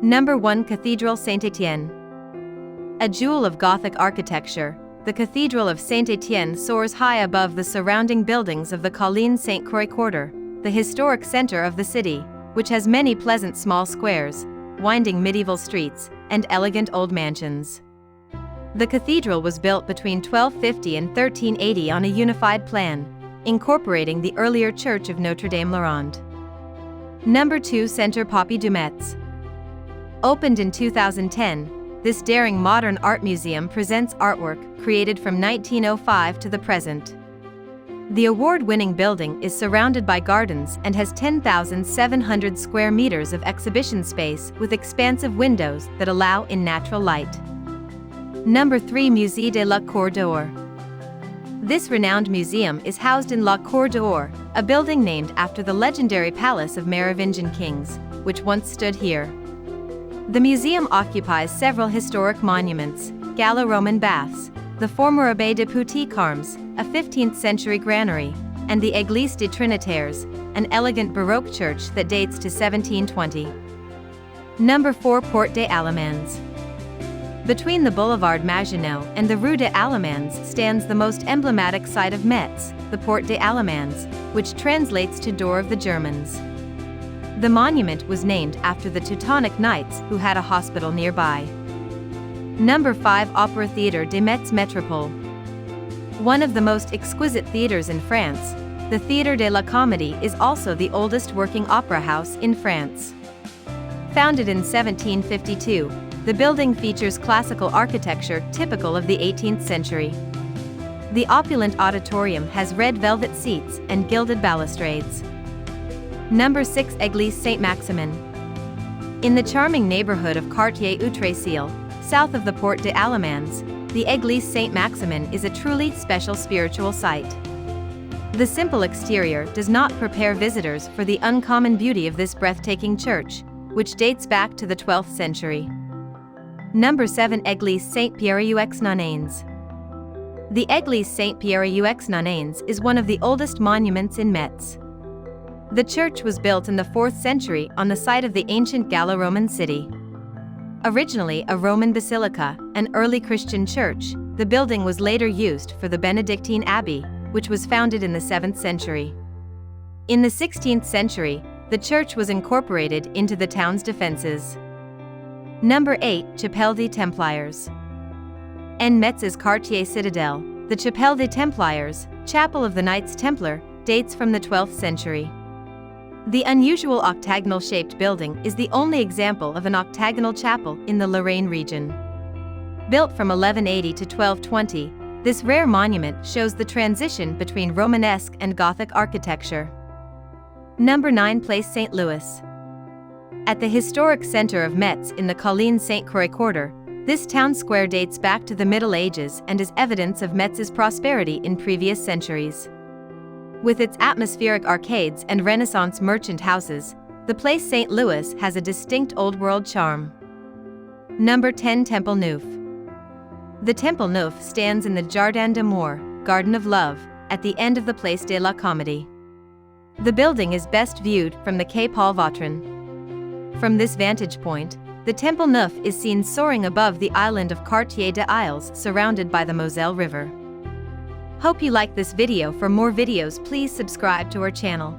Number 1. Cathédrale Saint-Etienne. A jewel of Gothic architecture, the Cathedral of Saint-Etienne soars high above the surrounding buildings of the Colline Sainte-Croix quarter, the historic center of the city, which has many pleasant small squares, winding medieval streets, and elegant old mansions. The cathedral was built between 1250 and 1380 on a unified plan, incorporating the earlier Church of Notre-Dame-la-Ronde. Number 2. Centre Pompidou-Metz. Opened in 2010, this daring modern art museum presents artwork created from 1905 to the present. The award-winning building is surrounded by gardens and has 10,700 square meters of exhibition space with expansive windows that allow in natural light. Number 3. Musée de la Cour d'Or. This renowned museum is housed in La Cour d'Or, a building named after the legendary palace of Merovingian kings, which once stood here. The museum occupies several historic monuments: Gallo-Roman baths, the former Abbaye de Puy-Carmes, a 15th-century granary, and the Église des Trinitaires, an elegant Baroque church that dates to 1720. Number 4. Porte des Allemands. Between the Boulevard Maginot and the Rue des Allemands stands the most emblematic site of Metz, the Porte des Allemands, which translates to Door of the Germans. The monument was named after the Teutonic Knights who had a hospital nearby. Number 5. Opera Theatre de Metz Métropole. One of the most exquisite theaters in France, the Théâtre de la Comédie is also the oldest working opera house in France. Founded in 1752, the building features classical architecture typical of the 18th century. The opulent auditorium has red velvet seats and gilded balustrades. Number 6. Église Saint-Maximin. In the charming neighborhood of Quartier-Outresil, south of the Porte des Allemands, the Église Saint-Maximin is a truly special spiritual site. The simple exterior does not prepare visitors for the uncommon beauty of this breathtaking church, which dates back to the 12th century. Number 7. Église Saint-Pierre-aux-Nonnains. The Église Saint-Pierre-aux-Nonnains is one of the oldest monuments in Metz. The church was built in the 4th century on the site of the ancient Gallo-Roman city. Originally a Roman basilica, an early Christian church, the building was later used for the Benedictine Abbey, which was founded in the 7th century. In the 16th century, the church was incorporated into the town's defenses. Number 8. Chapelle des Templiers. En Metz's Quartier Citadel, the Chapelle des Templiers, Chapel of the Knights Templar, dates from the 12th century. The unusual octagonal-shaped building is the only example of an octagonal chapel in the Lorraine region. Built from 1180 to 1220, this rare monument shows the transition between Romanesque and Gothic architecture. Number 9. Place St. Louis. At the historic center of Metz in the Colline Sainte-Croix quarter, this town square dates back to the Middle Ages and is evidence of Metz's prosperity in previous centuries. With its atmospheric arcades and Renaissance merchant houses, the Place St. Louis has a distinct old-world charm. Number 10. Temple Neuf. The Temple Neuf stands in the Jardin d'Amour, Garden of Love, at the end of the Place de la Comédie. The building is best viewed from the Quai Paul Vautrin. From this vantage point, the Temple Neuf is seen soaring above the island of Quartier des Isles surrounded by the Moselle River. Hope you liked this video. For more videos, please subscribe to our channel.